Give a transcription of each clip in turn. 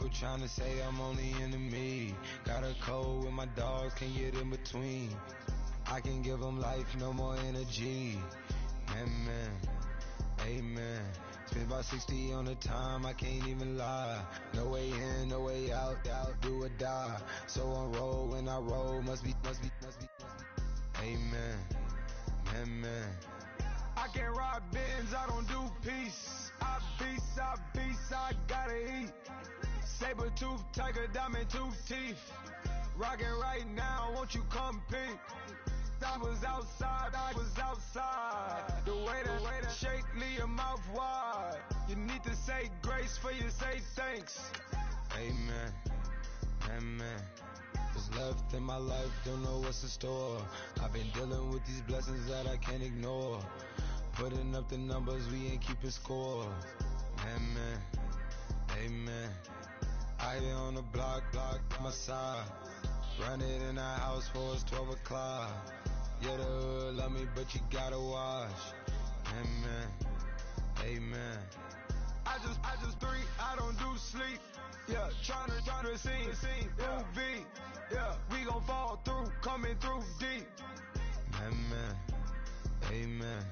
People trying to say I'm only into me. Got a cold with my dogs, can't get in between. I can give them life, no more energy. Amen, amen. Spent about 60 on the time, I can't even lie. No way in, no way out, do or die. So on roll, when I roll, must be. Amen, amen. I can't ride Benz, I don't do peace. I beast, I gotta eat. Saber tooth, tiger, diamond tooth teeth. Rockin' right now, won't you come peek? I was outside. The way to shake, leave your mouth wide. You need to say grace for you say thanks. Amen, amen. What's left in my life, don't know what's in store. I've been dealing with these blessings that I can't ignore. Putting up the numbers, we ain't keeping score. Amen, amen. I been on the block, my side. Run it in the house for it's 12 o'clock. Yeah, the hood love me, but you gotta watch. Amen, amen. I just three, I don't do sleep. Yeah, tryna see, Ruby. Yeah, we gon' fall through, coming through deep. Amen, amen.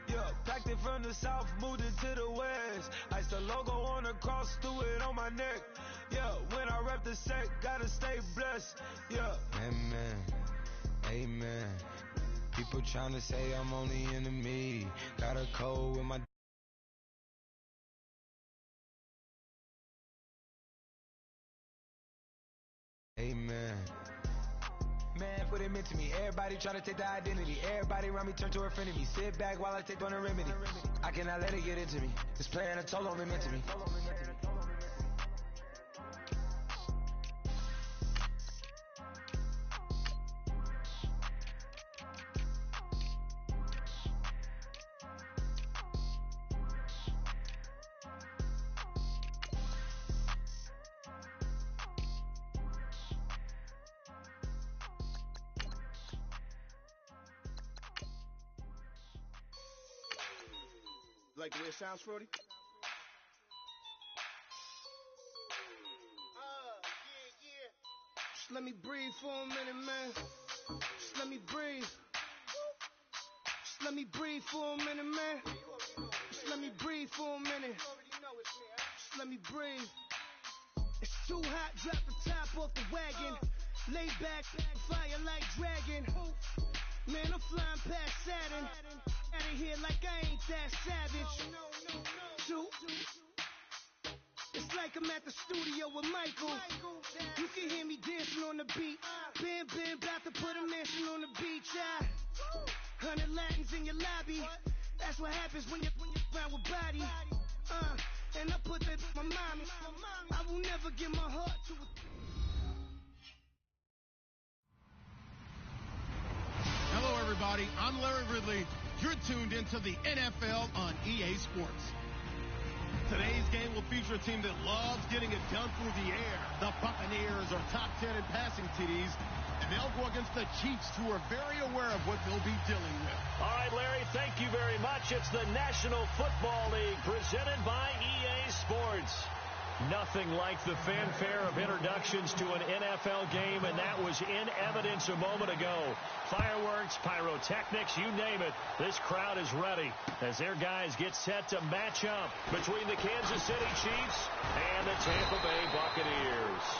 Yeah, packed it from the south, moved it to the west. Iced the logo on the cross, threw it on my neck. Yeah, when I rep the set, gotta stay blessed. Yeah, amen, amen. People tryna say I'm only into me. Got a cold with my. Amen. Man, what it meant to me. Everybody tryna take the identity. Everybody around me turn to a friend of me. Sit back while I take on a remedy. I cannot let it get into me. It's playing a toll on me mentally. Like the way it sounds, Frody? Yeah. Just let me breathe for a minute, man. Just let me breathe. Just let me breathe for a minute, man. Just let me breathe for a minute. Just let me breathe. It's too hot, drop the top off the wagon. Lay back, fire like dragon. Man, I'm flying past Saturn. Out of here like I ain't that savage. Two. It's like I'm at the studio with Michael. You can hear me dancing on the beat. Ben, about to put a mansion on the beach. 100 Latins in your lobby. That's what happens when you're around with body. And I put that with my mommy. I will never give my heart to a. Hello, everybody. I'm Larry Ridley. You're tuned into the NFL on EA Sports. Today's game will feature a team that loves getting it done through the air. The Buccaneers are top 10 in passing TDs, and they'll go against the Chiefs, who are very aware of what they'll be dealing with. All right, Larry, thank you very much. It's the National Football League presented by EA Sports. Nothing like the fanfare of introductions to an NFL game, and that was in evidence a moment ago. Fireworks, pyrotechnics, you name it. This crowd is ready as their guys get set to match up between the Kansas City Chiefs and the Tampa Bay Buccaneers.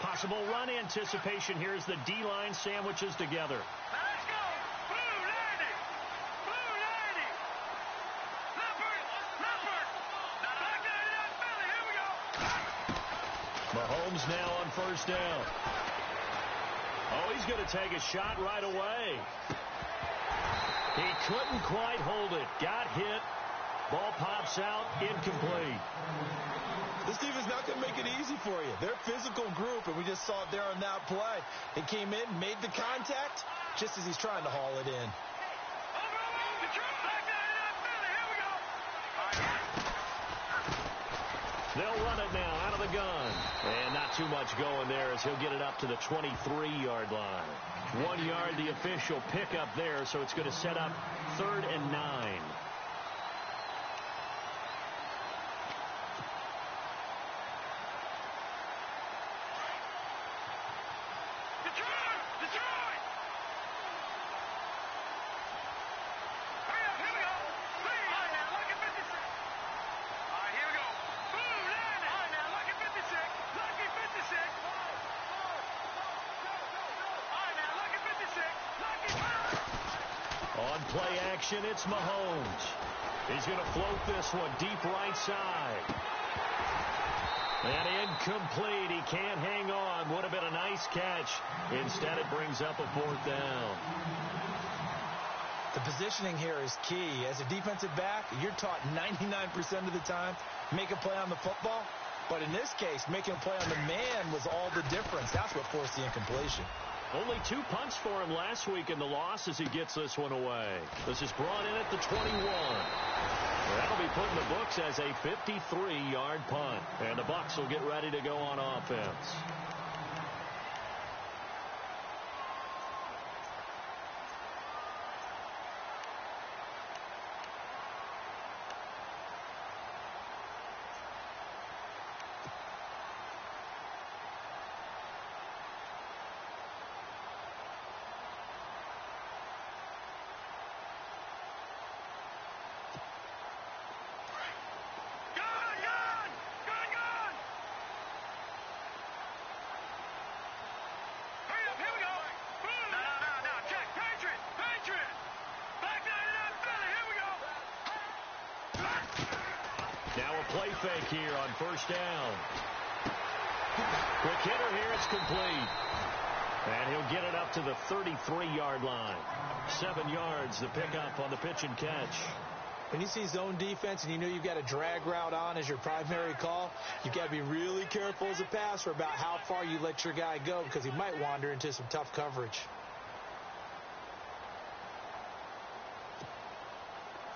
Possible run anticipation here as the D-line sandwiches together. Let's go! Blue 90! Blue 90! Leopard! Black 99 Philly, here we go! Mahomes now on first down. Oh, he's going to take a shot right away. He couldn't quite hold it. Got hit. Ball pops out, incomplete. This defense not going to make it easy for you. They're a physical group, and we just saw it there on that play. They came in, made the contact, just as he's trying to haul it in. They'll run it now out of the gun. And not too much going there as he'll get it up to the 23-yard line. 1 yard, the official pickup there, so it's going to set up 3rd and 9. On play action, it's Mahomes. He's going to float this one deep right side. And incomplete. He can't hang on. Would have been a nice catch. Instead, it brings up a 4th down. The positioning here is key. As a defensive back, you're taught 99% of the time, make a play on the football. But in this case, making a play on the man was all the difference. That's what forced the incompletion. Only 2 punts for him last week in the loss as he gets this one away. This is brought in at the 21. That'll be put in the books as a 53-yard punt. And the Bucs will get ready to go on offense. Now a play fake here on 1st down. Quick hitter here, it's complete. And he'll get it up to the 33-yard line. 7 yards, the pickup on the pitch and catch. When you see zone defense and you know you've got a drag route on as your primary call, you've got to be really careful as a passer about how far you let your guy go because he might wander into some tough coverage.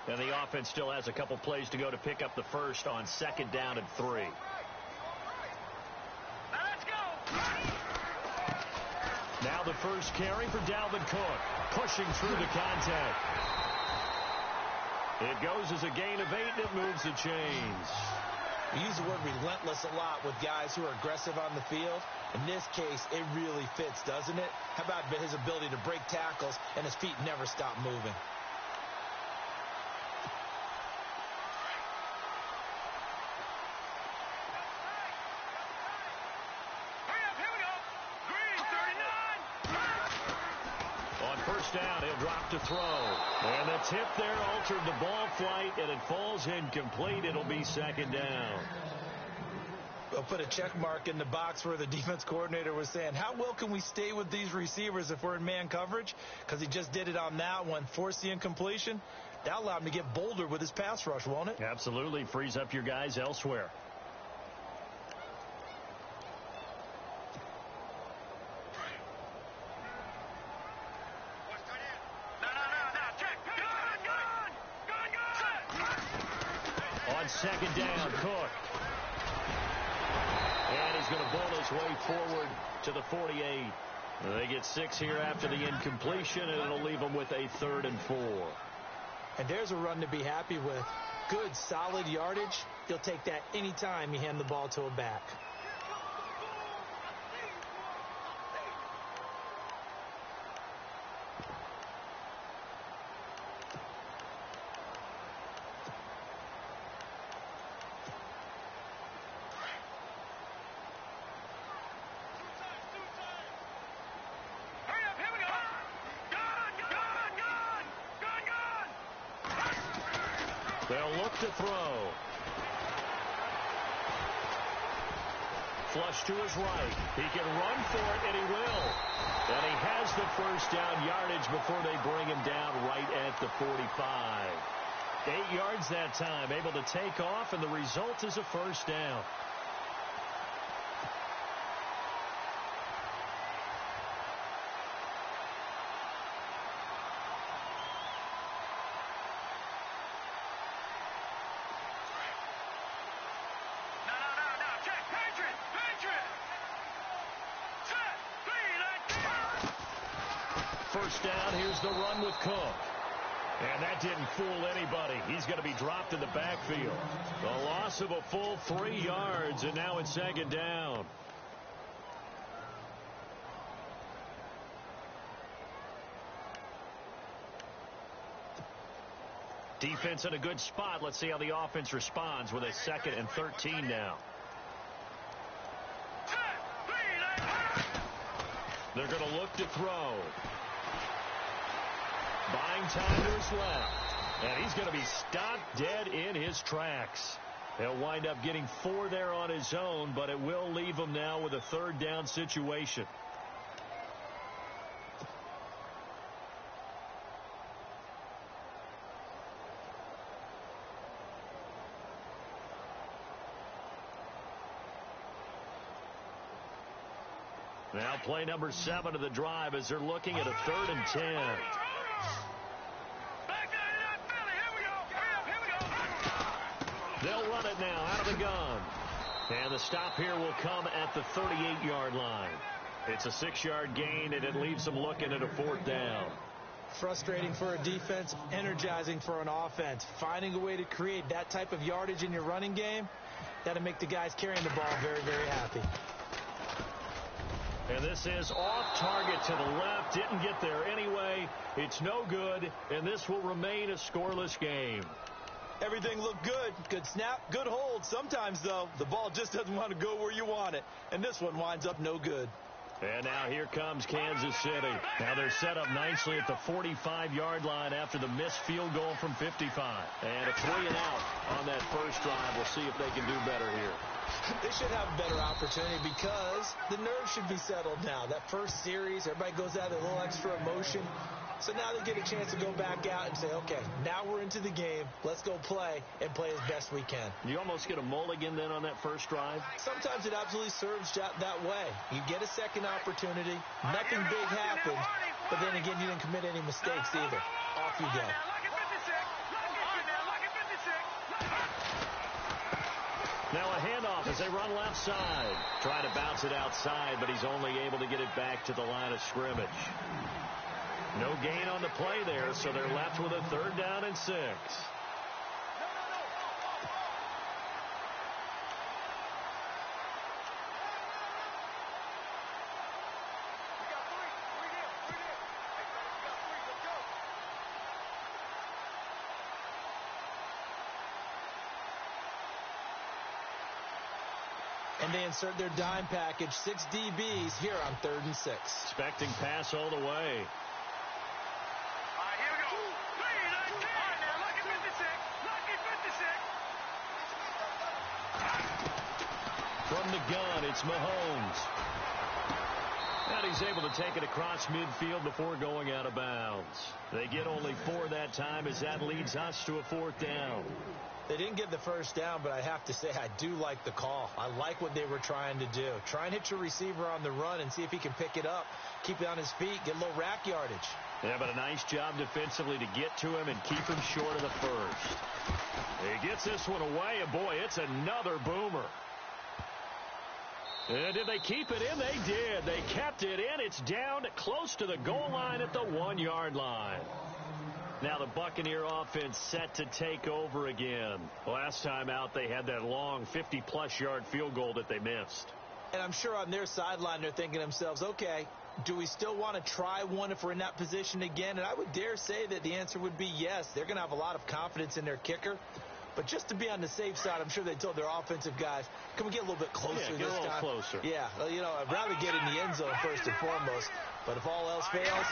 And the offense still has a couple plays to go to pick up the first on 2nd down and 3. Now let's go. Now the first carry for Dalvin Cook, pushing through the contact. It goes as a gain of 8, and it moves the chains. We use the word relentless a lot with guys who are aggressive on the field. In this case, it really fits, doesn't it? How about his ability to break tackles and his feet never stop moving? Down, he'll drop to throw. And the tip there altered the ball flight, and it falls incomplete. It'll be 2nd down. We'll put a check mark in the box where the defense coordinator was saying, how well can we stay with these receivers if we're in man coverage? Because he just did it on that one, forced the incompletion. That allowed him to get bolder with his pass rush, won't it? Absolutely. Frees up your guys elsewhere. On 2nd down, Cook. And he's going to bowl his way forward to the 48. They get 6 here after the incompletion, and it'll leave them with a 3rd and 4. And there's a run to be happy with. Good, solid yardage. You'll take that anytime you hand the ball to a back. They'll look to throw. Flush to his right. He can run for it, and he will. And he has the 1st down yardage before they bring him down right at the 45. 8 yards that time, able to take off, and the result is a first down. First down, here's the run with Cook. And that didn't fool anybody. He's going to be dropped in the backfield. A loss of a full 3 yards, and now it's second down. Defense in a good spot. Let's see how the offense responds with a 2nd and 13 now. They're going to look to throw. Buying time to his left. And he's going to be stopped dead in his tracks. He'll wind up getting 4 there on his own, but it will leave him now with a 3rd down situation. Now play number 7 of the drive as they're looking at a 3rd and 10. They'll run it now out of the gun. And the stop here will come at the 38-yard line. It's a 6-yard gain, and it leaves them looking at a 4th down. Frustrating for a defense, energizing for an offense. Finding a way to create that type of yardage in your running game, that'll make the guys carrying the ball very, very happy. And this is off target to the left. Didn't get there anyway. It's no good, and this will remain a scoreless game. Everything looked good. Good snap, good hold. Sometimes, though, the ball just doesn't want to go where you want it. And this one winds up no good. And now here comes Kansas City. Now they're set up nicely at the 45-yard line after the missed field goal from 55. And a 3-and-out on that first drive. We'll see if they can do better here. They should have a better opportunity because the nerves should be settled now. That first series, everybody goes out with a little extra emotion. So now they get a chance to go back out and say, okay, now we're into the game. Let's go play and play as best we can. You almost get a mulligan then on that first drive? Sometimes it absolutely serves that way. You get a second opportunity. Nothing big happened. But then again, you didn't commit any mistakes either. Off you go. Now a handoff as they run left side. Trying to bounce it outside, but he's only able to get it back to the line of scrimmage. No gain on the play there, so they're left with a 3rd down and 6. And they insert their dime package, 6 DBs here on 3rd and 6. Expecting pass all the way. From the gun, it's Mahomes. And he's able to take it across midfield before going out of bounds. They get only 4 that time as that leads us to a 4th down. They didn't get the first down, but I have to say I do like the call. I like what they were trying to do. Try and hit your receiver on the run and see if he can pick it up, keep it on his feet, get a little rack yardage. Yeah, but a nice job defensively to get to him and keep him short of the first. He gets this one away, and boy, it's another boomer. And did they keep it in? They did. They kept it in. It's down close to the goal line at the 1-yard line. Now the Buccaneer offense set to take over again. Last time out, they had that long 50-plus yard field goal that they missed. And I'm sure on their sideline they're thinking to themselves, okay, do we still want to try one if we're in that position again? And I would dare say that the answer would be yes. They're going to have a lot of confidence in their kicker. But just to be on the safe side, I'm sure they told their offensive guys, can we get a little bit closer this time? Yeah, get a little closer. Yeah, you know, I'd rather get in the end zone first and foremost. But if all else fails,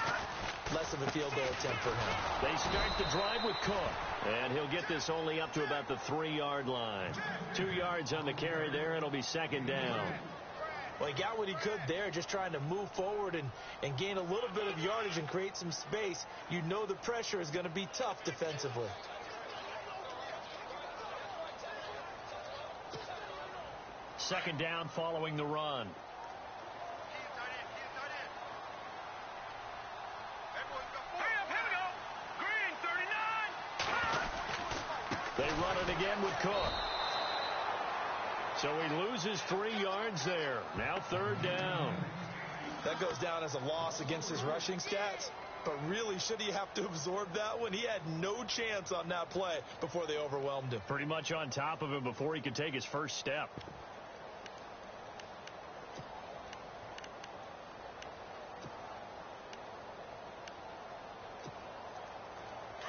less of a field goal attempt for him. They start the drive with Cook. And he'll get this only up to about the 3-yard line. 2 yards on the carry there. It'll be 2nd down. Well, he got what he could there, just trying to move forward and gain a little bit of yardage and create some space. You know the pressure is going to be tough defensively. Second down following the run. They run it again with Cook. So he loses 3 yards there. Now third down. That goes down as a loss against his rushing stats. But really, should he have to absorb that one? He had no chance on that play before they overwhelmed him. Pretty much on top of him before he could take his first step.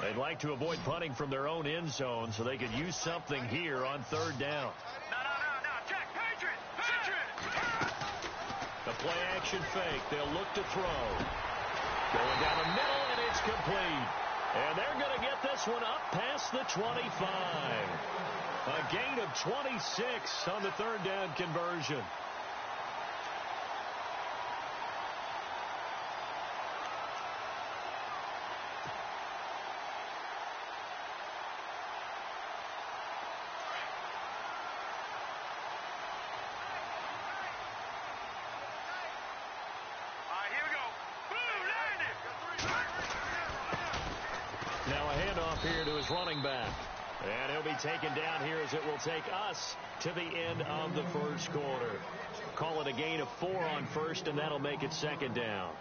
They'd like to avoid punting from their own end zone so they could use something here on third down. No. Check. Patriot. The play action fake. They'll look to throw. Going down the middle, and it's complete. And they're going to get this one up past the 25. A gain of 26 on the third down conversion. Here to his running back. And he'll be taken down here as it will take us to the end of the first quarter. Call it a gain of 4 on first, and that'll make it second down.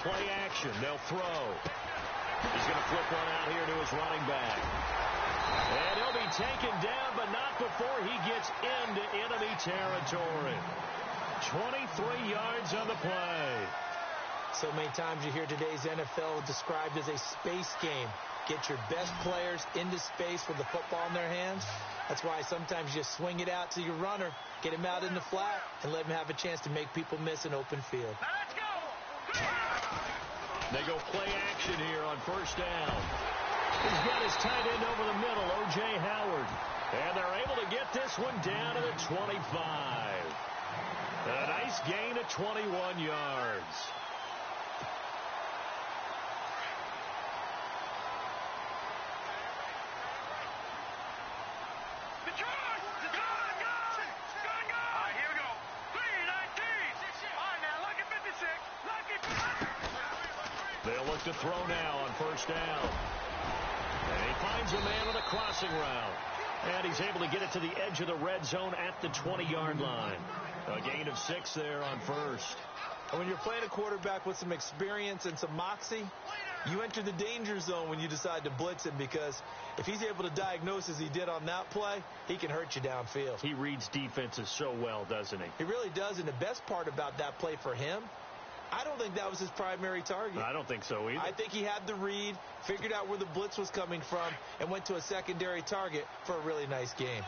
Play action. They'll throw. He's going to flip one out here to his running back. And he'll be taken down, but not before he gets into enemy territory. 23 yards on the play. So many times you hear today's NFL described as a space game. Get your best players into space with the football in their hands. That's why sometimes you swing it out to your runner, get him out in the flat, and let him have a chance to make people miss an open field. They go play action here on first down. He's got his tight end over the middle, O.J. Howard. And they're able to get this one down to the 25. A nice gain of 21 yards. To throw now on first down. And he finds a man on a crossing route. And he's able to get it to the edge of the red zone at the 20-yard line. A gain of 6 there on first. And when you're playing a quarterback with some experience and some moxie, you enter the danger zone when you decide to blitz him, because if he's able to diagnose as he did on that play, he can hurt you downfield. He reads defenses so well, doesn't he? He really does, and the best part about that play for him, I don't think that was his primary target. I don't think so either. I think he had the read, figured out where the blitz was coming from, and went to a secondary target for a really nice game.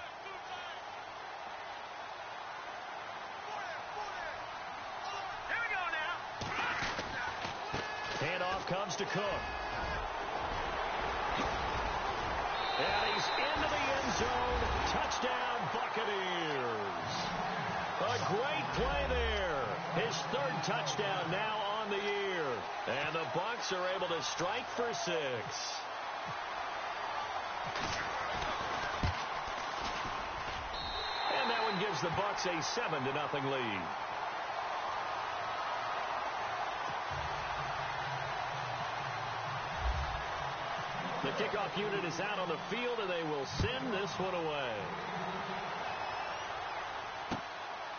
Here we go now. Handoff comes to Cook. And he's into the end zone. Touchdown, Buccaneers. A great play there. His third touchdown now on the year. And the Bucs are able to strike for 6. And that one gives the Bucs a 7-0 lead. The kickoff unit is out on the field, and they will send this one away.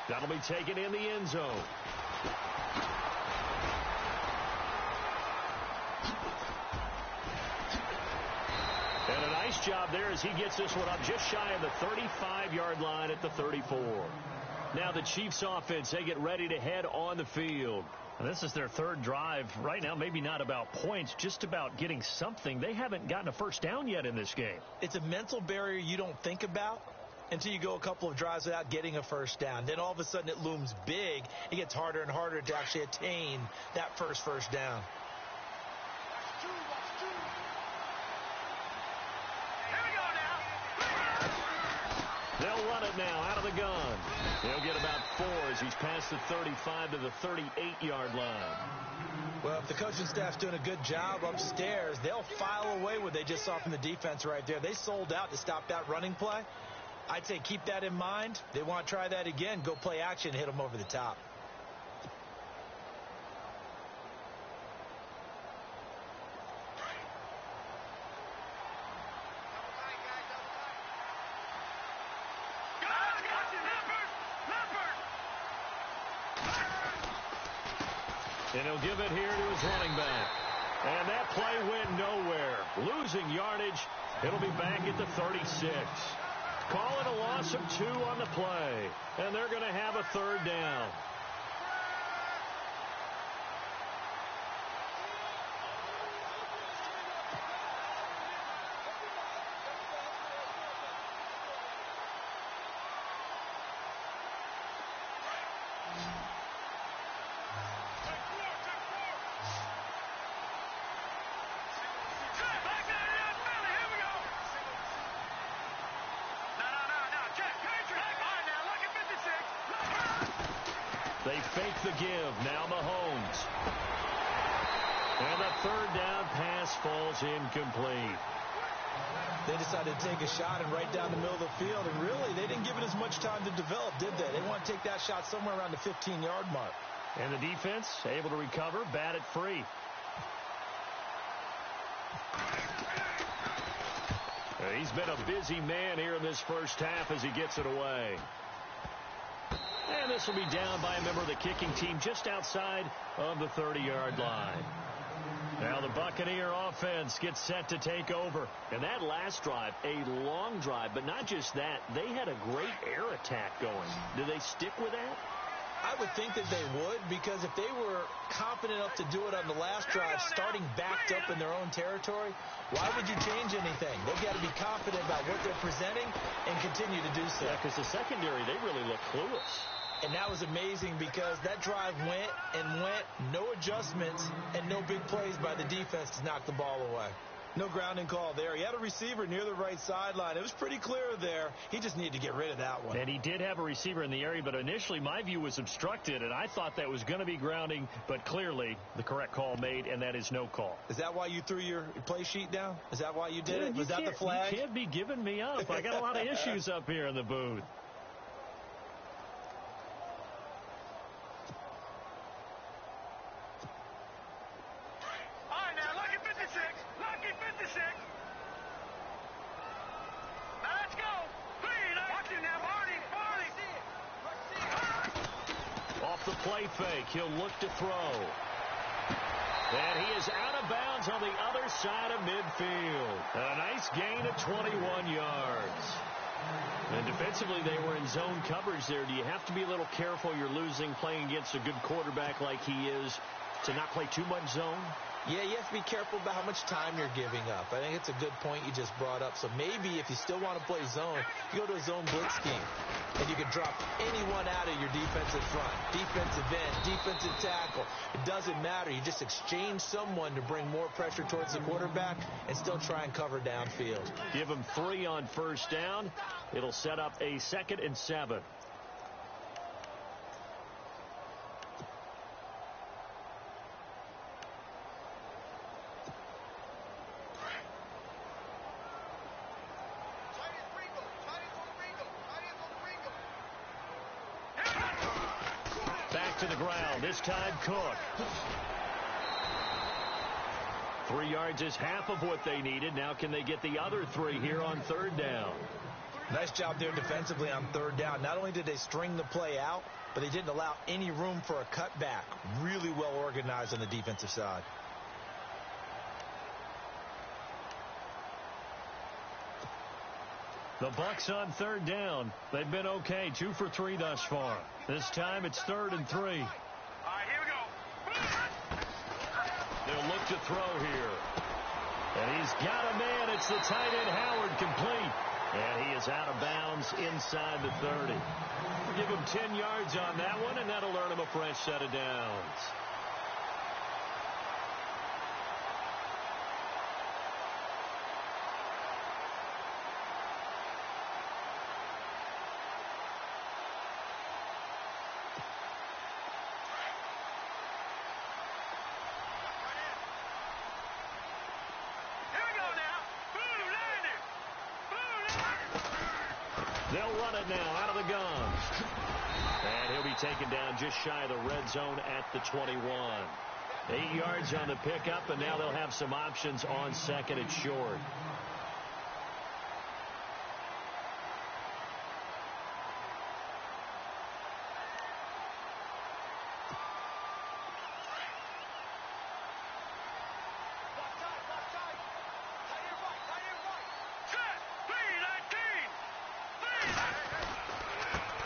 That'll be taken in the end zone. And a nice job there as he gets this one up just shy of the 35-yard line at the 34. Now the Chiefs offense, they get ready to head on the field. And this is their third drive. Right now, maybe not about points, just about getting something. They haven't gotten a first down yet in this game. It's a mental barrier you don't think about until you go a couple of drives without getting a first down. Then all of a sudden it looms big. It gets harder and harder to actually attain that first down. They'll run it now out of the gun. He'll get about 4 as he's past the 35 to the 38-yard line. Well, if the coaching staff's doing a good job upstairs, they'll file away what they just saw from the defense right there. They sold out to stop that running play. I'd say keep that in mind. They want to try that again. Go play action, hit them over the top. And he'll give it here to his running back. And that play went nowhere. Losing yardage. It'll be back at the 36. Call it a loss of 2 on the play. And they're going to have a 3rd down. They fake the give. Now Mahomes. And the 3rd down pass falls incomplete. They decided to take a shot and right down the middle of the field. And really, they didn't give it as much time to develop, did they? They want to take that shot somewhere around the 15-yard mark. And the defense able to recover, bat it free. He's been a busy man here in this first half as he gets it away. And this will be down by a member of the kicking team just outside of the 30-yard line. Now the Buccaneer offense gets set to take over. And that last drive, a long drive, but not just that. They had a great air attack going. Do they stick with that? I would think that they would, because if they were confident enough to do it on the last drive, starting backed up in their own territory, why would you change anything? They've got to be confident about what they're presenting and continue to do so. Yeah, because the secondary, they really look clueless. And that was amazing because that drive went and went, no adjustments, and no big plays by the defense to knock the ball away. No grounding call there. He had a receiver near the right sideline. It was pretty clear there. He just needed to get rid of that one. And he did have a receiver in the area, but initially my view was obstructed, and I thought that was going to be grounding, but clearly the correct call made, and that is no call. Is that why you threw your play sheet down? Is that why you did it? Was that the flag? You can't be giving me up. I got a lot of issues up here in the booth. The play fake. He'll look to throw. And he is out of bounds on the other side of midfield. A nice gain of 21 yards. And defensively, they were in zone coverage there. Do you have to be a little careful? You're losing playing against a good quarterback like he is to not play too much zone? Yeah, you have to be careful about how much time you're giving up. I think it's a good point you just brought up. So maybe if you still want to play zone, you go to a zone blitz scheme. And you can drop anyone out of your defensive front, defensive end, defensive tackle. It doesn't matter. You just exchange someone to bring more pressure towards the quarterback and still try and cover downfield. Give him 3 on first down. It'll set up a 2nd and 7. To the ground. This time Cook. 3 yards is half of what they needed. Now can they get the other 3 here on 3rd down? Nice job there defensively on 3rd down. Not only did they string the play out, but they didn't allow any room for a cutback. Really well organized on the defensive side. The Bucs on 3rd down. They've been okay. 2 for 3 thus far. This time it's 3rd and 3. All right, here we go. They'll look to throw here. And he's got a man. It's the tight end Howard, complete. And he is out of bounds inside the 30. Give him 10 yards on that one, and that'll earn him a fresh set of downs. They'll run it now out of the gun. And he'll be taken down just shy of the red zone at the 21. 8 yards on the pickup, and now they'll have some options on second and short.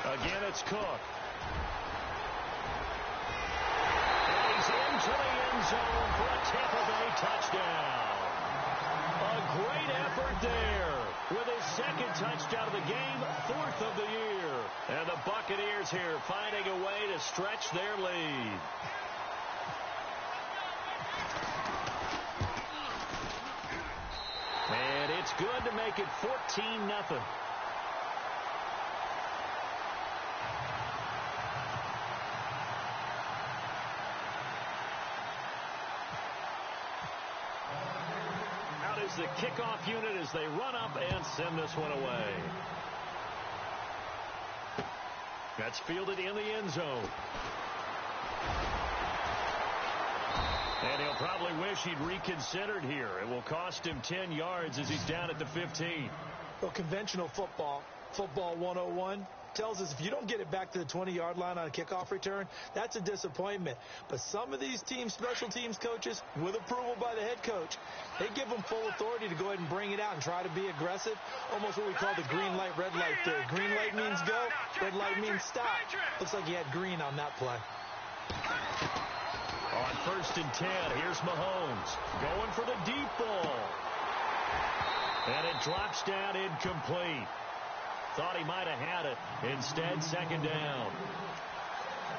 Again, it's Cook. And he's into the end zone for a Tampa Bay touchdown. A great effort there with his second touchdown of the game, 4th of the year. And the Buccaneers here finding a way to stretch their lead. And it's good to make it 14-0. The kickoff unit as they run up and send this one away. That's fielded in the end zone. And he'll probably wish he'd reconsidered here. It will cost him 10 yards as he's down at the 15. Well, conventional football 101, tells us if you don't get it back to the 20-yard line on a kickoff return, that's a disappointment. But some of these teams, special teams coaches, with approval by the head coach, they give them full authority to go ahead and bring it out and try to be aggressive. Almost what we call the green light, red light theory. Green light means go, red light means stop. Looks like he had green on that play. On 1st and 10, here's Mahomes going for the deep ball. And it drops down incomplete. Thought he might have had it. Instead, second down.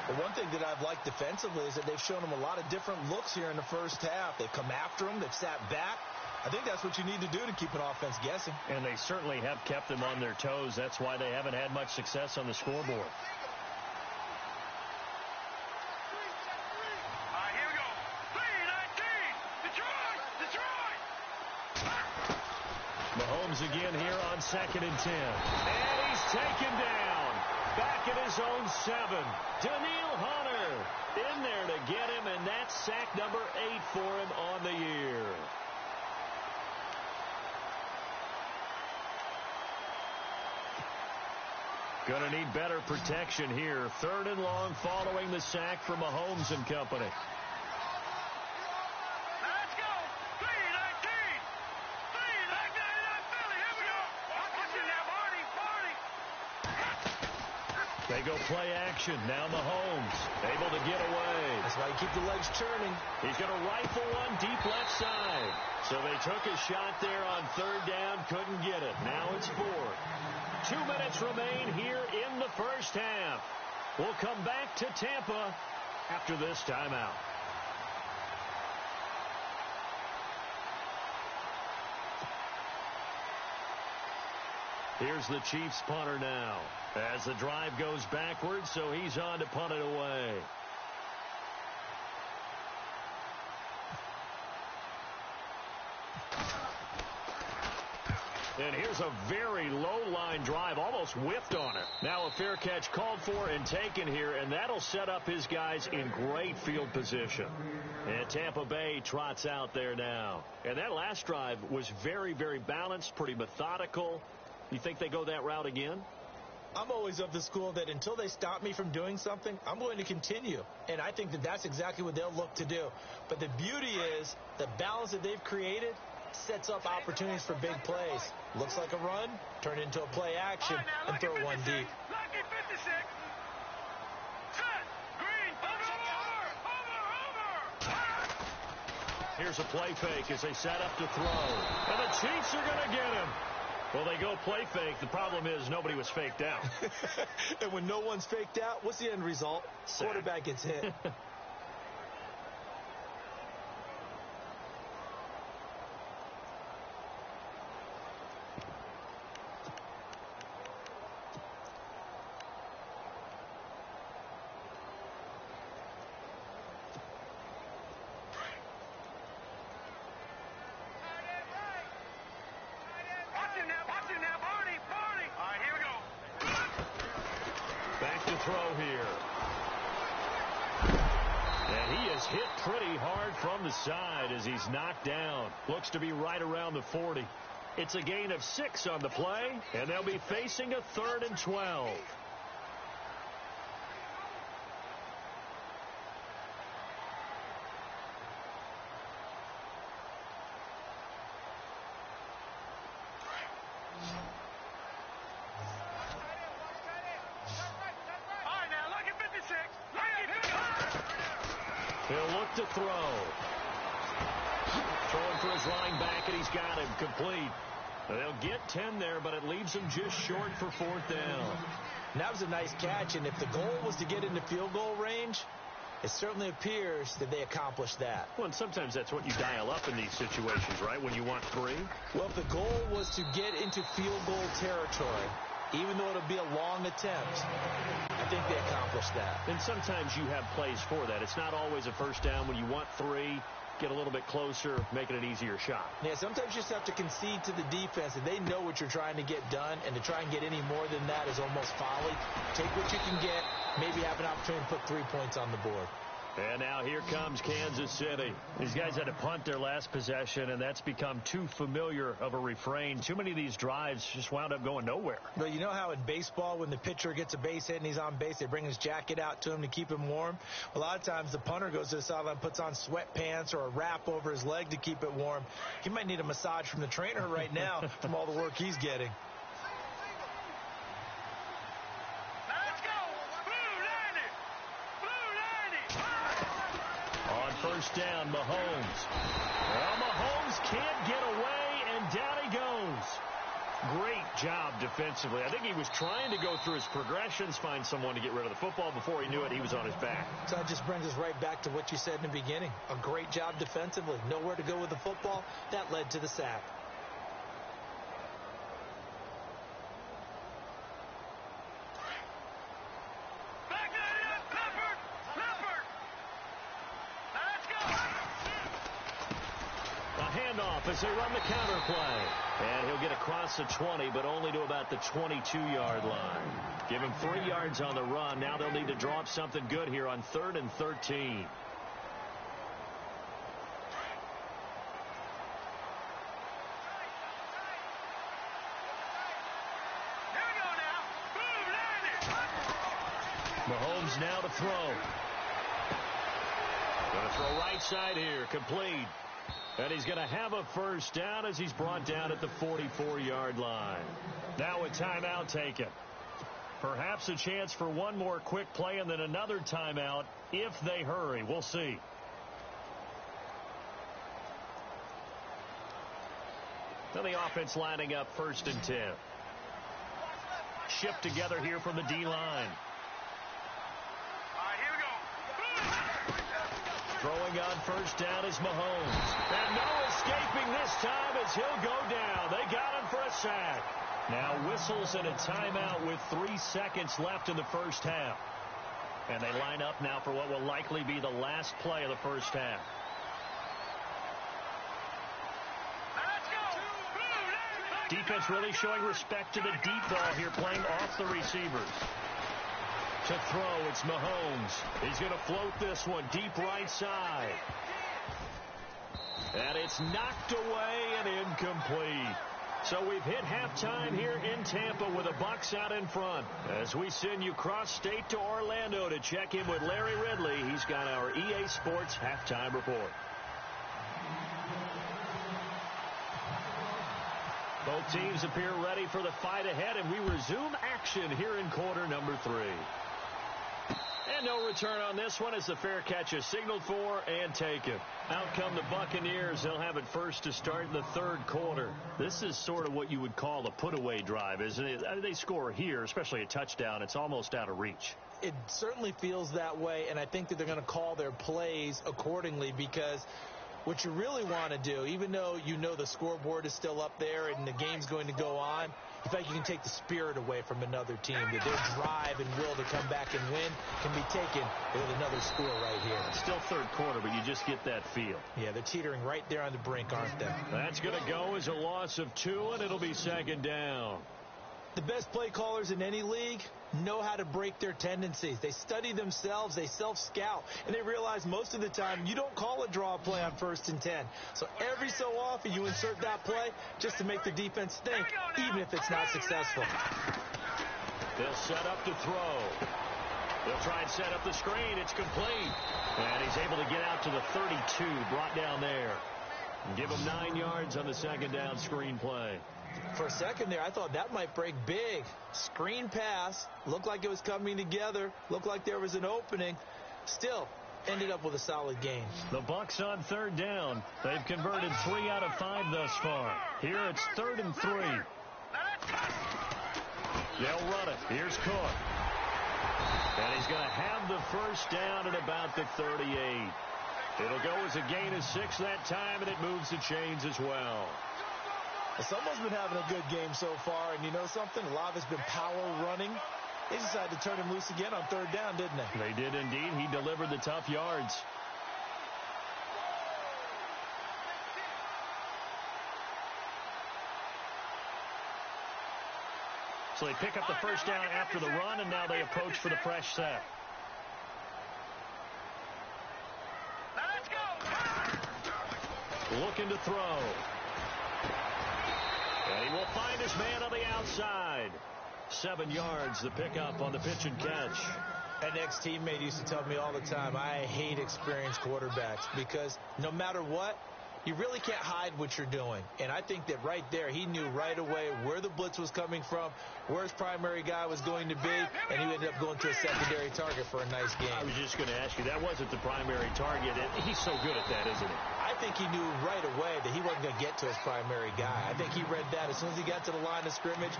Well, one thing that I've liked defensively is that they've shown him a lot of different looks here in the first half. They've come after him. They've sat back. I think that's what you need to do to keep an offense guessing. And they certainly have kept them on their toes. That's why they haven't had much success on the scoreboard. Here we go. 3-19. Detroit. Mahomes again here on 2nd and 10. And he's taken down. Back at his own 7. Daniil Hunter in there to get him, and that's sack number 8 for him on the year. Going to need better protection here. 3rd and long following the sack from Mahomes and company. They go play action. Now Mahomes able to get away. That's why you keep the legs churning. He's going to rifle one deep left side. So they took a shot there on 3rd down. Couldn't get it. Now it's 4th. 2 minutes remain here in the first half. We'll come back to Tampa after this timeout. Here's the Chiefs punter now as the drive goes backwards, so he's on to punt it away. And here's a very low-line drive, almost whiffed on it. Now a fair catch called for and taken here, and that'll set up his guys in great field position. And Tampa Bay trots out there now. And that last drive was very, very balanced, pretty methodical. You think they go that route again? I'm always of the school that until they stop me from doing something, I'm going to continue. And I think that that's exactly what they'll look to do. But the beauty is the balance that they've created sets up opportunities for big plays. Looks like a run, turn into a play action, and throw one deep. Lucky 56. Set. Green. Over. Here's a play fake as they set up to throw. And the Chiefs are going to get him. Well, they go play fake. The problem is nobody was faked out. And when no one's faked out, what's the end result? Sack. Quarterback gets hit. Throw here. And he is hit pretty hard from the side as he's knocked down. Looks to be right around the 40. It's a gain of 6 on the play, and they'll be facing a 3rd and 12. He'll look to throw. Throwing for his line back, and he's got him complete. They'll get 10 there, but it leaves them just short for 4th down. That was a nice catch, and if the goal was to get into field goal range, it certainly appears that they accomplished that. Well, and sometimes that's what you dial up in these situations, right, when you want 3? Well, if the goal was to get into field goal territory, even though it'll be a long attempt, I think they accomplished that. And sometimes you have plays for that. It's not always a first down. When you want 3, get a little bit closer, make it an easier shot. Yeah, sometimes you just have to concede to the defense, and they know what you're trying to get done, and to try and get any more than that is almost folly. Take what you can get, maybe have an opportunity to put 3 points on the board. And now here comes Kansas City. These guys had to punt their last possession, and that's become too familiar of a refrain. Too many of these drives just wound up going nowhere. But you know how in baseball, when the pitcher gets a base hit and he's on base, they bring his jacket out to him to keep him warm? A lot of times the punter goes to the sideline, puts on sweatpants or a wrap over his leg to keep it warm. He might need a massage from the trainer right now from all the work he's getting. First down, Mahomes. Well, Mahomes can't get away, and down he goes. Great job defensively. I think he was trying to go through his progressions, find someone to get rid of the football. Before he knew it, he was on his back. So that just brings us right back to what you said in the beginning. A great job defensively. Nowhere to go with the football. That led to the sack. As they run the counter play. And he'll get across the 20, but only to about the 22-yard line. Give him 3 yards on the run. Now they'll need to draw up something good here on 3rd and 13. Mahomes now to throw. Going to throw right side here. Complete. And he's going to have a first down as he's brought down at the 44-yard line. Now a timeout taken. Perhaps a chance for one more quick play and then another timeout if they hurry. We'll see. Now the offense lining up 1st and 10. Shift together here from the D-line. Throwing on first down is Mahomes. And no escaping this time as he'll go down. They got him for a sack. Now whistles and a timeout with 3 seconds left in the first half. And they line up now for what will likely be the last play of the first half. Defense really showing respect to the deep ball here, playing off the receivers. To throw, it's Mahomes. He's going to float this one deep right side. And it's knocked away and incomplete. So we've hit halftime here in Tampa with the Bucs out in front. As we send you cross-state to Orlando to check in with Larry Ridley, he's got our EA Sports halftime report. Both teams appear ready for the fight ahead, and we resume action here in quarter number 3. And no return on this one as the fair catch is signaled for and taken. Out come the Buccaneers. They'll have it first to start the third quarter. This is sort of what you would call a put-away drive, isn't it? They score here, especially a touchdown. It's almost out of reach. It certainly feels that way, and I think that they're going to call their plays accordingly because what you really want to do, even though you know the scoreboard is still up there and the game's going to go on, in fact, you can take the spirit away from another team, that their drive and will to come back and win can be taken with another score right here. It's still third quarter, but you just get that feel. Yeah, they're teetering right there on the brink, aren't they? That's going to go as a loss of 2, and it'll be second down. The best play callers in any league know how to break their tendencies. They study themselves, they self-scout, and they realize most of the time you don't call a draw play on 1st and 10. So every so often you insert that play just to make the defense think, even if it's not successful. They'll set up to throw. They'll try and set up the screen. It's complete. And he's able to get out to the 32, brought down there. And give him 9 yards on the second down screen play. For a second there, I thought that might break big. Screen pass. Looked like it was coming together. Looked like there was an opening. Still, ended up with a solid gain. The Bucs on third down. They've converted 3 out of 5 thus far. Here it's 3rd and 3. They'll run it. Here's Cook. And he's going to have the first down at about the 38. It'll go as a gain of 6 that time, and it moves the chains as well. Someone's been having a good game so far, and you know something? A lot of it's been power running. They decided to turn him loose again on third down, didn't they? They did indeed. He delivered the tough yards. So they pick up the first down after the run, and now they approach for the fresh set. Looking to throw. And he will find his man on the outside. 7 yards, the pickup on the pitch and catch. An ex-teammate used to tell me all the time, I hate experienced quarterbacks because no matter what, you really can't hide what you're doing. And I think that right there, he knew right away where the blitz was coming from, where his primary guy was going to be, and he ended up going to a secondary target for a nice game. I was just going to ask you, that wasn't the primary target. He's so good at that, isn't he? I think he knew right away that he wasn't going to get to his primary guy. I think he read that as soon as he got to the line of scrimmage,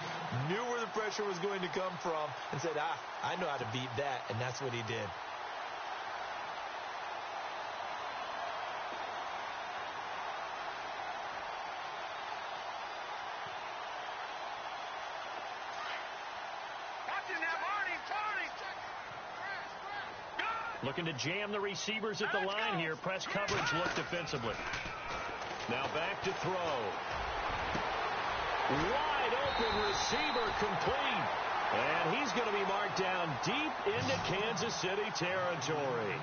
knew where the pressure was going to come from, and said, I know how to beat that, and that's what he did. Looking to jam the receivers at the line here. Press coverage look defensively. Now back to throw. Wide open receiver complete. And he's going to be marked down deep into Kansas City territory.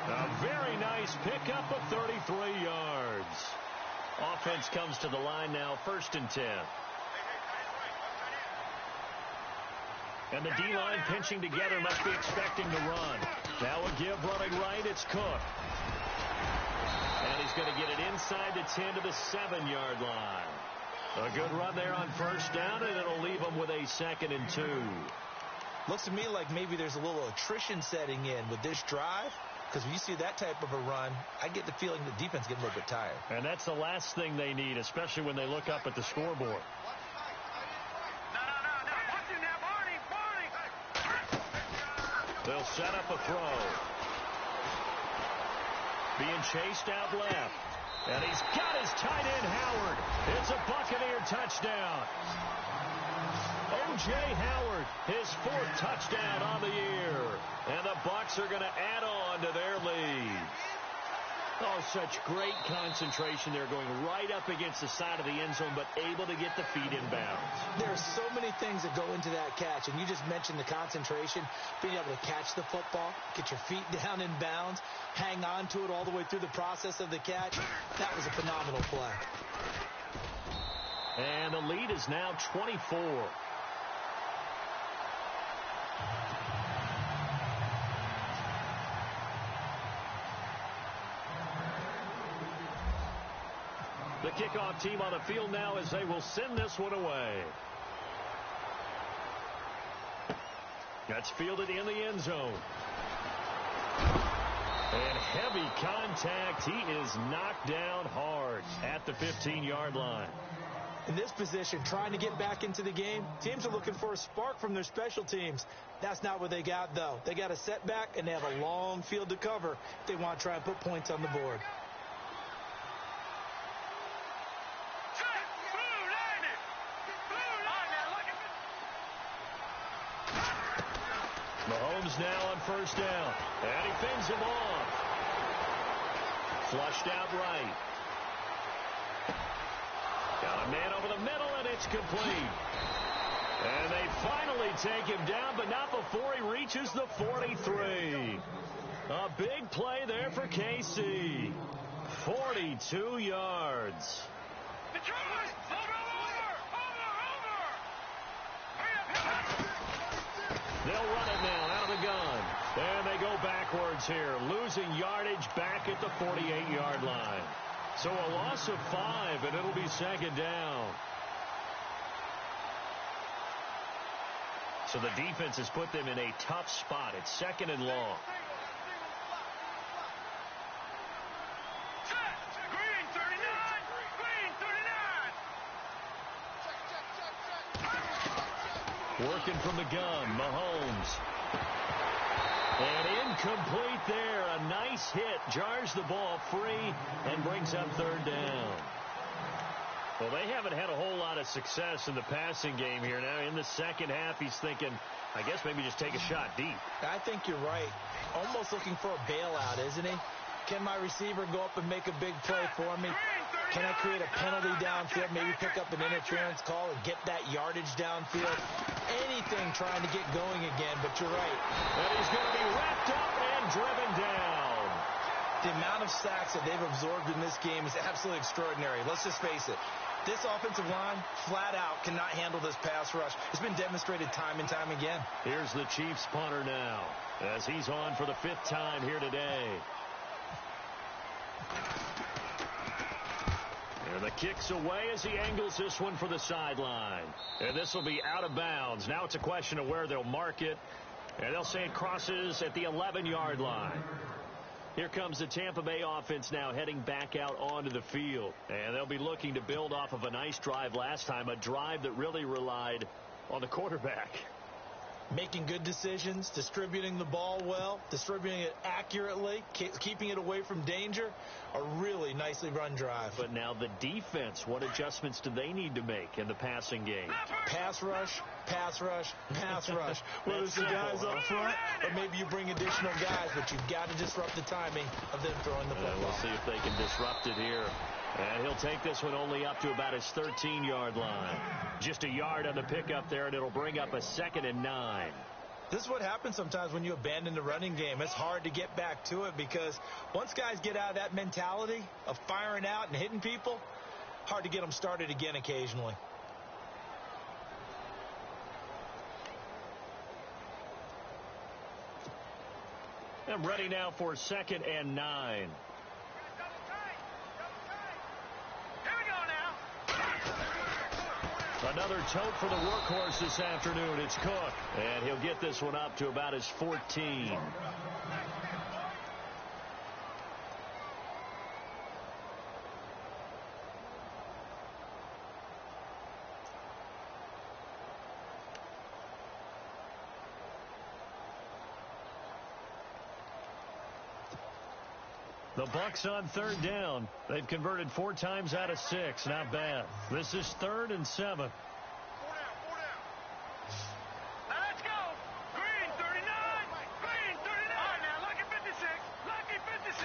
A very nice pickup of 33 yards. Offense comes to the line now, 1st and 10. And the D-line pinching together, must be expecting to run. Now a give running right, it's Cook. And he's going to get it inside the 10 to the 7-yard line. A good run there on first down, and it'll leave him with a 2nd and 2. Looks to me like maybe there's a little attrition setting in with this drive. Because when you see that type of a run, I get the feeling the defense gets a little bit tired. And that's the last thing they need, especially when they look up at the scoreboard. They'll set up a throw. Being chased out left. And he's got his tight end, Howard. It's a Buccaneer touchdown. O.J. Howard, his 4th touchdown on the year. And the Bucs are going to add on to their lead. Oh, such great concentration there, going right up against the side of the end zone, but able to get the feet inbounds. There are so many things that go into that catch, and you just mentioned the concentration, being able to catch the football, get your feet down in bounds, hang on to it all the way through the process of the catch. That was a phenomenal play. And the lead is now 24. The kickoff team on the field now as they will send this one away. That's fielded in the end zone. And heavy contact. He is knocked down hard at the 15-yard line. In this position, trying to get back into the game, teams are looking for a spark from their special teams. That's not what they got, though. They got a setback, and they have a long field to cover if they want to try and put points on the board. Mahomes now on first down. And he fins him off. Flushed out right. Got a man over the middle, and it's complete. And they finally take him down, but not before he reaches the 43. A big play there for KC. 42 yards. They'll run it now out of the gun. And they go backwards here, losing yardage back at the 48-yard line. So a loss of 5, and it'll be second down. So the defense has put them in a tough spot. It's second and long. Green 39! Green 39! Working from the gun, Mahomes. And incomplete there. A nice hit. Jars the ball free and brings up third down. Well, they haven't had a whole lot of success in the passing game here. Now, in the second half, he's thinking, I guess maybe just take a shot deep. I think you're right. Almost looking for a bailout, isn't he? Can my receiver go up and make a big play for me? Can I create a penalty downfield, maybe pick up an interference call and get that yardage downfield? Anything trying to get going again, but you're right. And he's going to be wrapped up and driven down. The amount of sacks that they've absorbed in this game is absolutely extraordinary. Let's just face it. This offensive line, flat out, cannot handle this pass rush. It's been demonstrated time and time again. Here's the Chiefs punter now, as he's on for the 5th time here today. And the kick's away as he angles this one for the sideline. And this will be out of bounds. Now it's a question of where they'll mark it. And they'll say it crosses at the 11-yard line. Here comes the Tampa Bay offense now heading back out onto the field. And they'll be looking to build off of a nice drive last time, a drive that really relied on the quarterback. Making good decisions, distributing the ball well, distributing it accurately, keeping it away from danger. A really nicely run drive. But now the defense, what adjustments do they need to make in the passing game? Pass rush, pass rush, pass rush. Whether it's the guys up front or maybe you bring additional guys, but you've got to disrupt the timing of them throwing the football. We'll see if they can disrupt it here. And he'll take this one only up to about his 13-yard line. Just a yard on the pickup there, and it'll bring up a 2nd and 9. This is what happens sometimes when you abandon the running game. It's hard to get back to it because once guys get out of that mentality of firing out and hitting people, hard to get them started again occasionally. I'm ready now for 2nd and 9. Another tote for the workhorse this afternoon. It's Cook. And he'll get this one up to about his 14. The Bucs on 3rd down. They've converted 4 times out of 6. Not bad. This is 3rd and 7. 4 down. Now let's go. Green 39. Green 39. All right, now lucky 56. Lucky 56.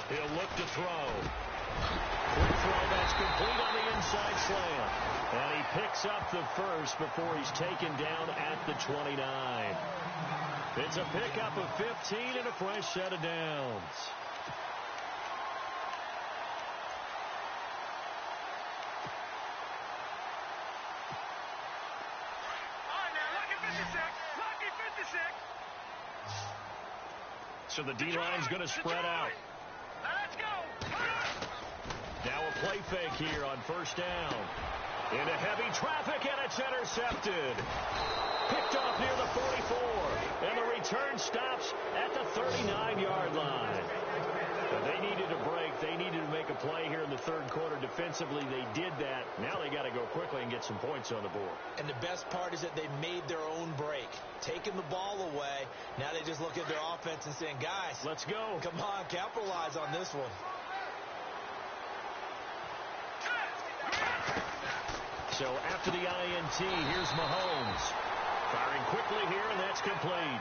He'll look to throw. Quick throw that's complete on the inside slant. And he picks up the first before he's taken down at the 29. It's a pickup of 15 and a fresh set of downs. All right, now lucky 56. Lucky 56. So the D-line's going to spread out. Now let's go. Now a play fake here on 1st down. Into heavy traffic, and it's intercepted. Picked off near the 44. And the return stops at the third quarter defensively. They did that. Now they got to go quickly and get some points on the board. And the best part is that they made their own break, taking the ball away. Now they just look at their offense and saying, guys, let's go. Come on, capitalize on this one. So after the INT, here's Mahomes. Firing quickly here, and that's complete.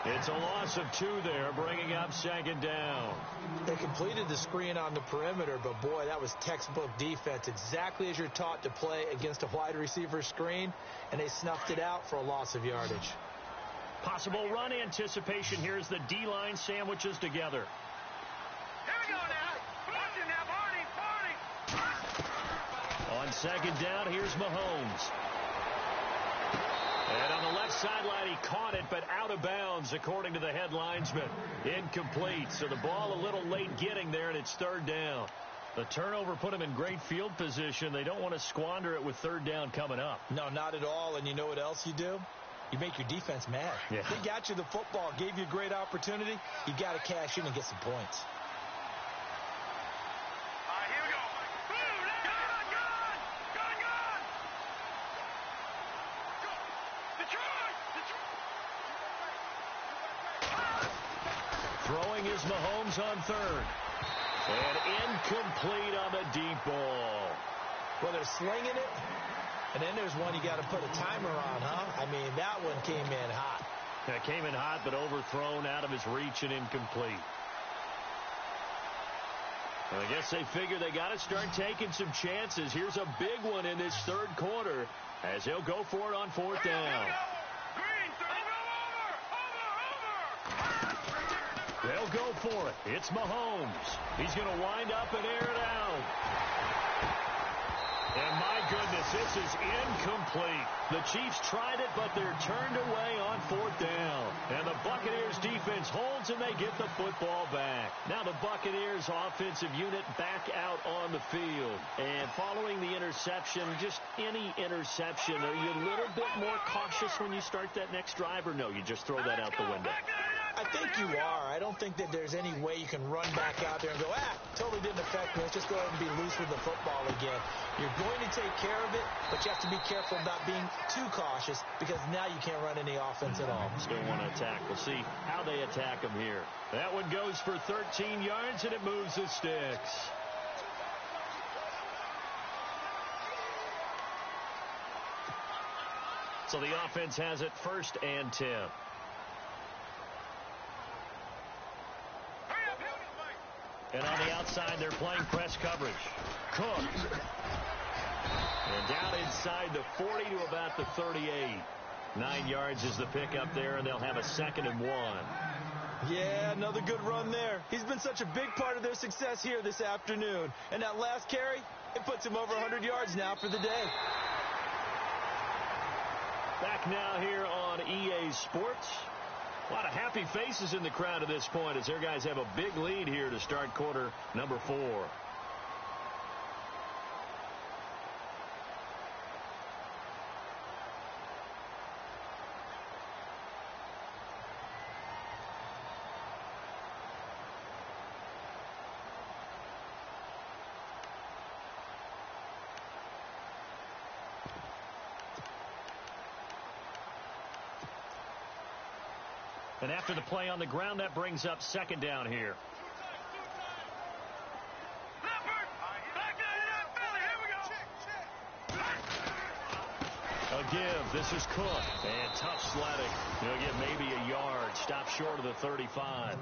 It's a loss of 2 there, bringing up second down. They completed the screen on the perimeter, but boy, that was textbook defense. Exactly as you're taught to play against a wide receiver screen, and they snuffed it out for a loss of yardage. Possible run anticipation. Here's the D-line sandwiches together. Here we go now. Watch it now, Barney. On second down, here's Mahomes. And on the left sideline, he caught it, but out of bounds, according to the head linesman. Incomplete. So the ball a little late getting there, and it's third down. The turnover put him in great field position. They don't want to squander it with third down coming up. No, not at all. And you know what else you do? You make your defense mad. Yeah. They got you the football, gave you a great opportunity. You got to cash in and get some points. Here we go. Throwing is Mahomes on third. And incomplete on the deep ball. Well, they're slinging it. And then there's one you got to put a timer on, huh? I mean, that one came in hot. That came in hot, but overthrown, out of his reach, and incomplete. Well, I guess they figure they got to start taking some chances. Here's a big one in this third quarter as he'll go for it on fourth down. They'll go for it. It's Mahomes. He's going to wind up and air it out. And my goodness, this is incomplete. The Chiefs tried it, but they're turned away on fourth down. And the Buccaneers defense holds, and they get the football back. Now the Buccaneers offensive unit back out on the field. And following the interception, just any interception, are you a little bit more cautious when you start that next drive, or no, you just throw that out the window? I think you are. I don't think that there's any way you can run back out there and go, totally didn't affect me. Let's just go ahead and be loose with the football again. You're going to take care of it, but you have to be careful about being too cautious because now you can't run any offense at all. Still want to attack. We'll see how they attack them here. That one goes for 13 yards, and it moves the sticks. So the offense has it 1st and 10. And on the outside, they're playing press coverage. Cook. And down inside the 40 to about the 38. 9 yards is the pickup there, and they'll have a 2nd and 1. Yeah, another good run there. He's been such a big part of their success here this afternoon. And that last carry, it puts him over 100 yards now for the day. Back now here on EA Sports. A lot of happy faces in the crowd at this point as their guys have a big lead here to start quarter number 4. And after the play on the ground, that brings up 2nd down here. A give. This is Cook. And tough sledding. He'll get maybe a yard. Stop short of the 35.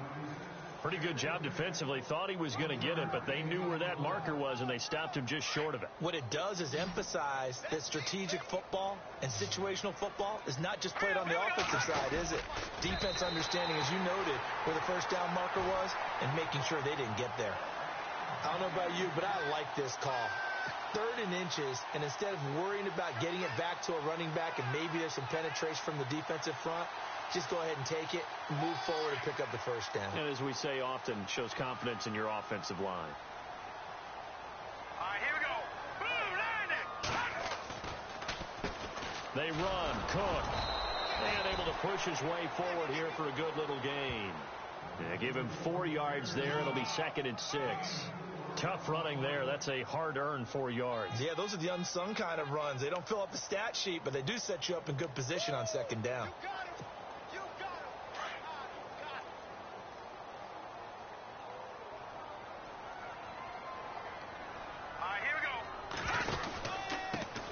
Pretty good job defensively. Thought he was going to get it, but they knew where that marker was, and they stopped him just short of it. What it does is emphasize that strategic football and situational football is not just played on the offensive side, is it? Defense understanding, as you noted, where the 1st down marker was and making sure they didn't get there. I don't know about you, but I like this call. 3rd and inches, and instead of worrying about getting it back to a running back and maybe there's some penetration from the defensive front, just go ahead and take it, move forward, and pick up the 1st down. And as we say often, shows confidence in your offensive line. All right, here we go. Boom, They run. Cook. And able to push his way forward here for a good little gain. They give him 4 yards there. It'll be 2nd and 6. Tough running there. That's a hard-earned 4 yards. Yeah, those are the unsung kind of runs. They don't fill up the stat sheet, but they do set you up in good position on second down.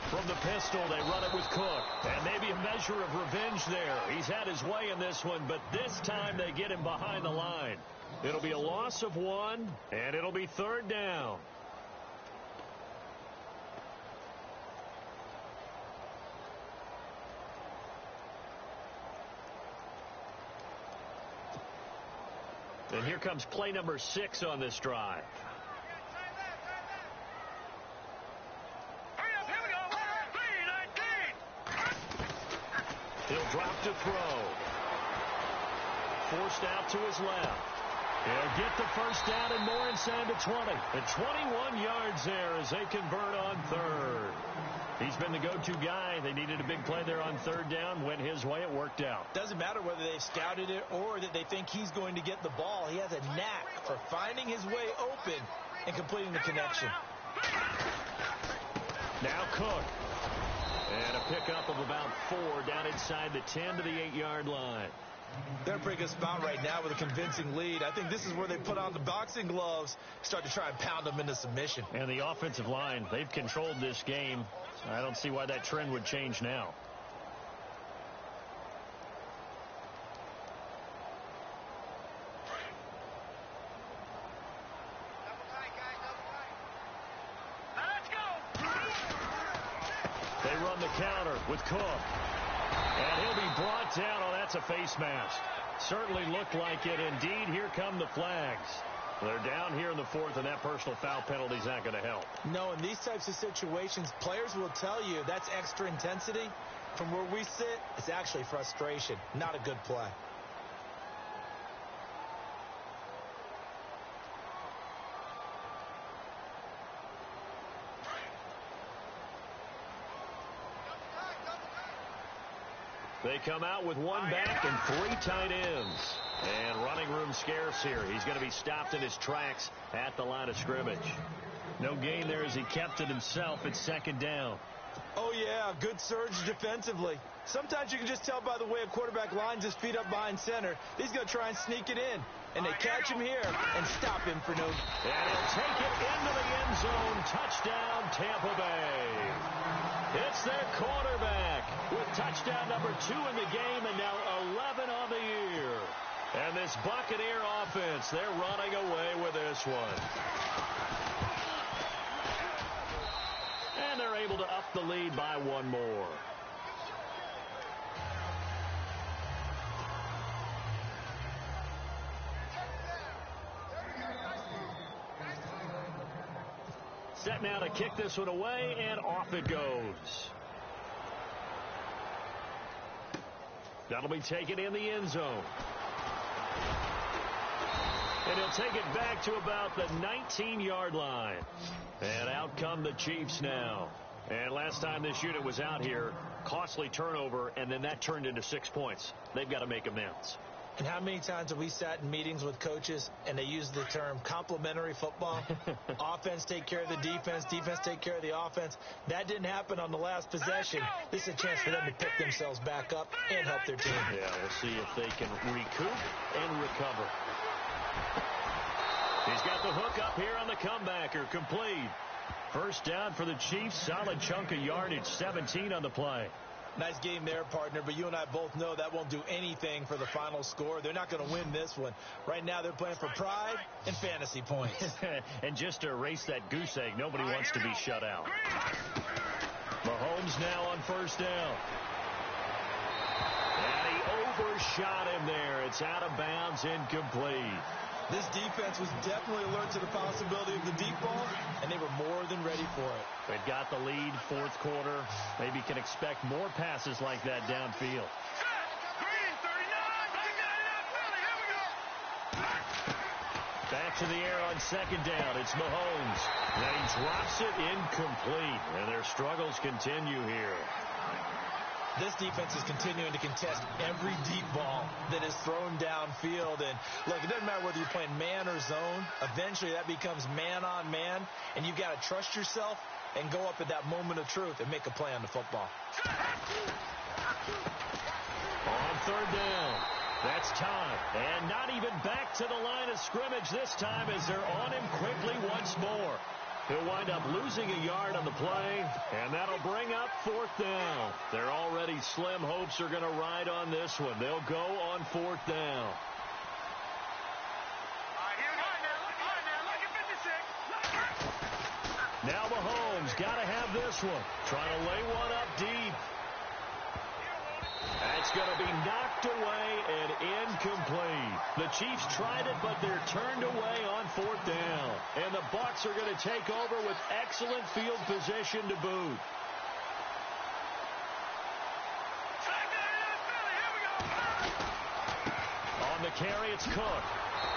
From the pistol, they run it with Cook. And maybe a measure of revenge there. He's had his way in this one, but this time they get him behind the line. It'll be a loss of 1, and it'll be 3rd down. And here comes play number 6 on this drive. He'll drop to throw. Forced out to his left. He'll get the first down and more inside the 20. And 21 yards there as they convert on 3rd. He's been the go-to guy. They needed a big play there on 3rd down. Went his way. It worked out. Doesn't matter whether they've scouted it or that they think he's going to get the ball. He has a knack for finding his way open and completing the connection. Now Cook. And a pickup of about 4 down inside the 10 to the 8-yard line. They're in a pretty good spot right now with a convincing lead. I think this is where they put on the boxing gloves, start to try and pound them into submission. And the offensive line, they've controlled this game. I don't see why that trend would change now. They run the counter with Cook. And he'll be brought down. Oh, that's a face mask. Certainly looked like it. Indeed, here come the flags. They're down here in the 4th, and that personal foul penalty is not going to help. No, in these types of situations, players will tell you that's extra intensity. From where we sit, it's actually frustration. Not a good play. They come out with 1 back and 3 tight ends. And running room scarce here. He's going to be stopped in his tracks at the line of scrimmage. No gain there as he kept it himself at 2nd down. Oh, yeah, good surge defensively. Sometimes you can just tell by the way a quarterback lines his feet up behind center. He's going to try and sneak it in. And they catch him here and stop him for no. And he'll take it into the end zone. Touchdown, Tampa Bay. It's their quarterback with touchdown number 2 in the game and now 11 on the year. And this Buccaneer offense, they're running away with this one. And they're able to up the lead by 1 more. Set now to kick this one away, and off it goes. That'll be taken in the end zone. And he'll take it back to about the 19-yard line. And out come the Chiefs now. And last time this unit was out here, costly turnover, and then that turned into 6 points. They've got to make amends. And how many times have we sat in meetings with coaches and they use the term complementary football? Offense take care of the defense, defense take care of the offense. That didn't happen on the last possession. This is a chance for them to pick themselves back up and help their team. Yeah, we'll see if they can recoup and recover. He's got the hook up here on the comebacker, complete. First down for the Chiefs, solid chunk of yardage, 17 on the play. Nice game there, partner, but you and I both know that won't do anything for the final score. They're not going to win this one. Right now, they're playing for pride and fantasy points. And just to erase that goose egg, nobody wants to be shut out. Mahomes now on first down. And he overshot him there. It's out of bounds, incomplete. This defense was definitely alert to the possibility of the deep ball, and they were more than ready for it. They've got the lead, 4th quarter. Maybe can expect more passes like that downfield. Back to the air on 2nd down. It's Mahomes. And he drops it incomplete. And their struggles continue here. This defense is continuing to contest every deep ball that is thrown downfield. And look, it doesn't matter whether you're playing man or zone. Eventually that becomes man on man, and you've got to trust yourself and go up at that moment of truth and make a play on the football. On third down, that's time. And not even back to the line of scrimmage this time as they're on him quickly once more. He'll wind up losing a yard on the play, and that'll bring up fourth down. Their already slim hopes are going to ride on this one. They'll go on fourth down. Now Mahomes got to have this one. Trying to lay one up deep. That's going to be knocked away and incomplete. The Chiefs tried it, but they're turned away on fourth down. And the Bucs are going to take over with excellent field position to boot. On the carry, it's Cook.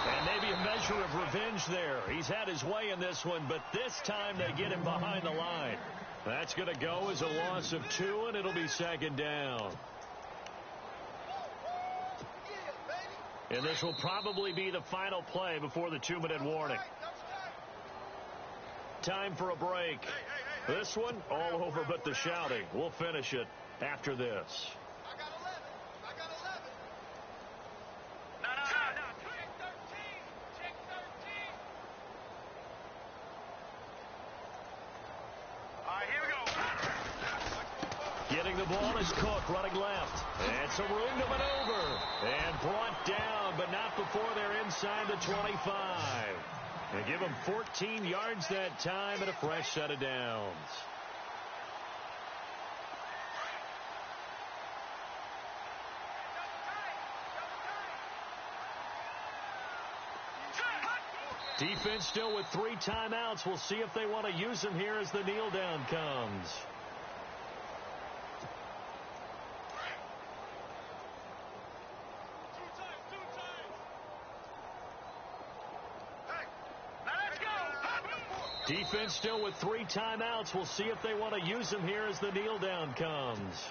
And maybe a measure of revenge there. He's had his way in this one, but this time they get him behind the line. That's going to go as a loss of 2, and it'll be second down. And this will probably be the final play before the 2-minute warning. Time for a break. This one, all over but the shouting. We'll finish it after this. Getting the ball is Cook, running left. And some room to maneuver. And brought down, but not before they're inside the 25. They give him 14 yards that time and a fresh set of downs. Defense still with 3 timeouts. We'll see if they want to use them here as the kneel down comes. Defense still with 3 timeouts. We'll see if they want to use them here as the kneel down comes.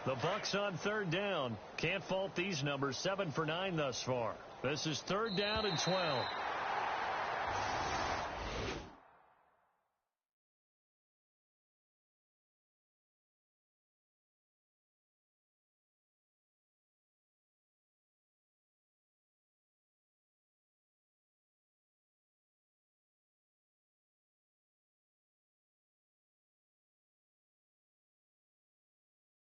The Bucs on third down. Can't fault these numbers. 7 for 9 thus far. This is third down and 12.